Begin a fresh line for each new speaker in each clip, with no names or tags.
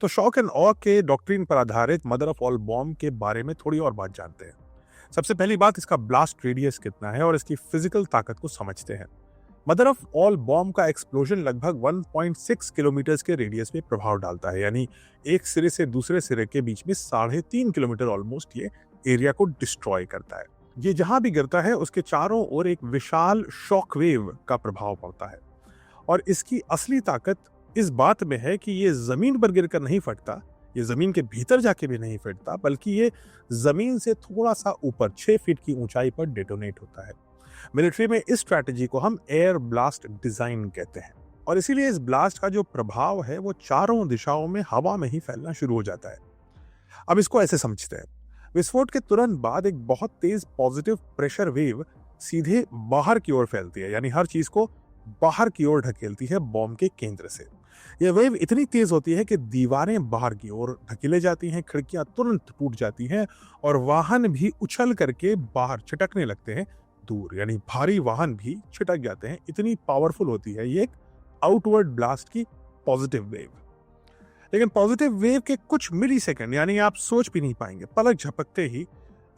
तो shock and ऑ के doctrine पर आधारित मदर ऑफ ऑल बॉम्ब के बारे में थोड़ी और बात जानते हैं। सबसे पहली बात, इसका ब्लास्ट रेडियस कितना है और इसकी फिजिकल ताकत को समझते हैं। मदर ऑफ ऑल बॉम्ब का एक्सप्लोजन लगभग 1.6 किलोमीटर के रेडियस में प्रभाव डालता है, यानी एक सिरे से दूसरे सिरे के बीच में 3.5 किलोमीटर ऑलमोस्ट ये एरिया को डिस्ट्रॉय करता है। ये जहां भी गिरता है उसके चारों ओर एक विशाल शॉक वेव का प्रभाव पड़ता है और इसकी असली ताकत इस बात में है कि ये जमीन पर गिरकर नहीं फटता, ये जमीन के भीतर जाके भी नहीं फटता, बल्कि ये जमीन से थोड़ा सा ऊपर 6 फीट की ऊंचाई पर डेटोनेट होता है। मिलिट्री में इस स्ट्रैटेजी को हम एयर ब्लास्ट डिजाइन कहते हैं और इसीलिए इस ब्लास्ट का जो प्रभाव है वो चारों दिशाओं में हवा में ही फैलना शुरू हो जाता है। अब इसको ऐसे समझते हैं, विस्फोट के तुरंत बाद एक बहुत तेज पॉजिटिव प्रेशर वेव सीधे बाहर की ओर फैलती है, यानी हर चीज को बाहर की ओर ढकेलती है बॉम्ब के केंद्र से। यह वेव इतनी तेज होती है कि दीवारें बाहर की ओर ढकेले जाती हैं, खिड़कियां तुरंत टूट जाती हैं और वाहन भी उछल करके बाहर छिटकने लगते हैं दूर, यानी भारी वाहन भी छिटक जाते हैं। इतनी पावरफुल होती है ये एक आउटवर्ड ब्लास्ट की पॉजिटिव वेव। लेकिन पॉजिटिव वेव के कुछ मिली सेकेंड, यानी आप सोच भी नहीं पाएंगे, पलक झपकते ही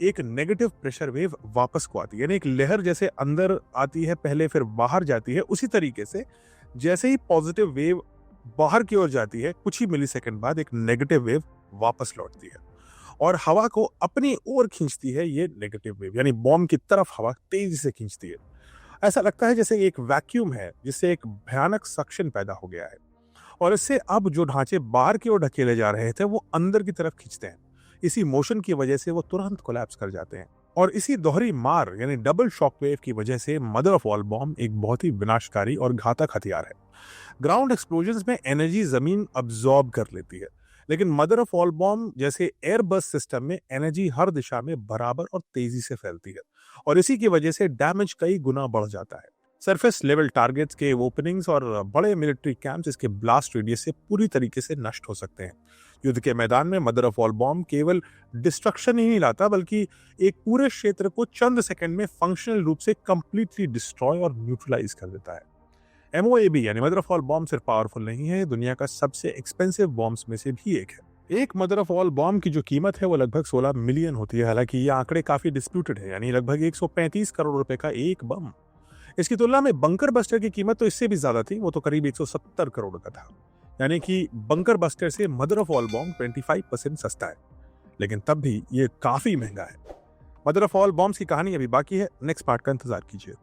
एक नेगेटिव प्रेशर वेव वापस को आती है, यानी एक लहर जैसे अंदर आती है पहले फिर बाहर जाती है, उसी तरीके से जैसे ही पॉजिटिव वेव बाहर की ओर जाती है कुछ ही मिली सेकेंड बाद एक नेगेटिव वेव वापस लौटती है और हवा को अपनी ओर खींचती है। ये नेगेटिव वेव यानी बॉम्ब की तरफ हवा तेजी से खींचती है। ऐसा लगता है जैसे एक वैक्यूम है जिससे एक भयानक सक्शन पैदा हो गया है और इससे अब जो ढांचे बाहर की ओर ढकेले जा रहे थे वो अंदर की तरफ खींचते हैं। इसी मोशन की वजह से वो तुरंत कोलैप्स कर जाते हैं और इसी दोहरी मार यानी डबल शॉकवेव की वजह से मदर ऑफ ऑल बॉम्ब एक बहुत ही विनाशकारी और घातक हथियार है। ग्राउंड एक्सप्लोजन्स में एनर्जी जमीन अब्सॉर्ब कर लेती है, लेकिन मदर ऑफ ऑल बॉम्ब जैसे एयरबस सिस्टम में एनर्जी हर दिशा में बराबर और तेजी से फैलती है और इसी की वजह से डैमेज कई गुना बढ़ जाता है। सरफेस लेवल टारगेट्स के ओपनिंग्स और बड़े मिलिट्री कैंप्स इसके ब्लास्ट रेडियस से पूरी तरीके से नष्ट हो सकते हैं। युद्ध के मैदान में मदर ऑफ ऑल बॉम्ब केवल डिस्ट्रक्शन ही नहीं लाता, बल्कि एक पूरे क्षेत्र को चंद सेकंड में फंक्शनल रूप से कंप्लीटली डिस्ट्रॉय और न्यूट्रलाइज कर देता है। MOAB यानी मदर ऑफ ऑल बॉम्ब सिर्फ पावरफुल नहीं है, दुनिया का सबसे एक्सपेंसिव बॉम्ब्स में से भी एक है। एक मदर ऑफ ऑल बॉम्ब की जो कीमत है वो लगभग 16 मिलियन होती है। हालांकि ये आंकड़े काफी डिस्प्यूटेड है, यानी लगभग 135 करोड़ रुपए का एक बम। इसकी तुलना में बंकर बस्टर की कीमत तो इससे भी ज्यादा थी, वो तो करीब 170 करोड़ का था। यानी कि बंकर बस्टर से मदर ऑफ ऑल बॉम्ब 25% सस्ता है, लेकिन तब भी ये काफी महंगा है। मदर ऑफ ऑल बॉम्ब्स की कहानी अभी बाकी है, नेक्स्ट पार्ट का इंतजार कीजिए।